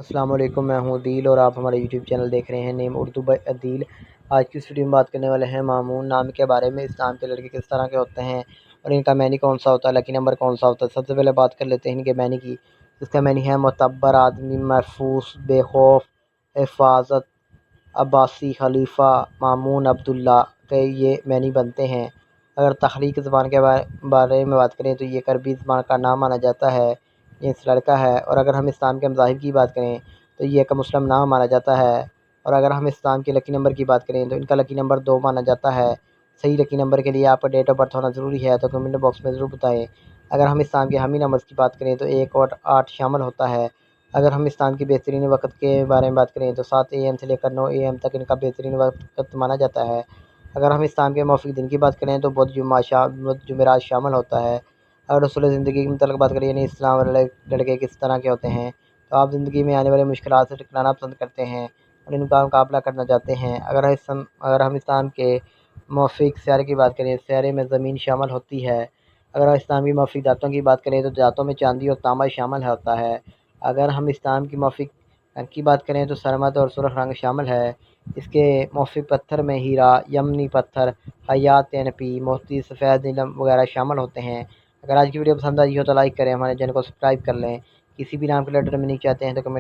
السلام علیکم، میں ہوں عدیل اور آپ ہمارے یوٹیوب چینل دیکھ رہے ہیں نیم اردو بائی عدیل۔ آج کی اس ویڈیو میں بات کرنے والے ہیں مامون نام کے بارے میں۔ اس نام کے لڑکے کس طرح کے ہوتے ہیں اور ان کا معنی کون سا ہوتا ہے، لکی نمبر کون سا ہوتا ہے۔ سب سے پہلے بات کر لیتے ہیں ان کے معنی کی۔ اس کا معنی ہے معتبر آدمی، محفوظ، بے خوف، حفاظت، عباسی خلیفہ، مامون عبداللہ کے یہ معنی بنتے ہیں۔ اگر تخلیق زبان کے بارے میں بات کریں تو یہ عربی زبان کا نام مانا جاتا ہے، یہ اس لڑکا ہے۔ اور اگر ہم اسلام کے مذاہب کی بات کریں تو یہ ایک مسلم نام مانا جاتا ہے۔ اور اگر ہم اسلام کے لکی نمبر کی بات کریں تو ان کا لکی نمبر 2 مانا جاتا ہے۔ صحیح لکی نمبر کے لیے آپ کا ڈیٹ آف برتھ ہونا ضروری ہے، تو کمنٹ باکس میں ضرور بتائیں۔ اگر ہم اسلام کے حامی نمبر کی بات کریں تو 1 اور 8 شامل ہوتا ہے۔ اگر ہم اسلام کی بہترین وقت کے بارے میں بات کریں تو 7 AM سے لے کر 9 AM تک ان کا بہترین وقت مانا جاتا ہے۔ اگر ہم اسلام کے موافق دن کی بات کریں تو بدھ جمعرات شامل ہوتا ہے۔ اگر رسول زندگی کے متعلق بات کریں یعنی اسلام والے لڑکے کس طرح کے ہوتے ہیں، تو آپ زندگی میں آنے والے مشکلات سے ٹکرانا پسند کرتے ہیں اور ان کا مقابلہ کرنا چاہتے ہیں۔ اگر ہم اسلام کے موافق سیارے کی بات کریں، سیارے میں زمین شامل ہوتی ہے۔ اگر ہم اسلام کی موافق ذاتوں کی بات کریں تو ذاتوں میں چاندی اور تانبا شامل ہوتا ہے۔ اگر ہم اسلام کی موافق رنگ کی بات کریں تو سرمد اور سرخ رنگ شامل ہے۔ اس کے موافق پتھر میں ہیرا، یمنی پتھر، حیات نپی، موتی، سفید نیلم وغیرہ شامل ہوتے ہیں۔ اگر آج کی ویڈیو پسند آئی ہو تو لائک کریں، ہمارے چینل کو سبسکرائب کر لیں۔ کسی بھی نام کے لیٹر میں نہیں چاہتے ہیں تو کمنٹ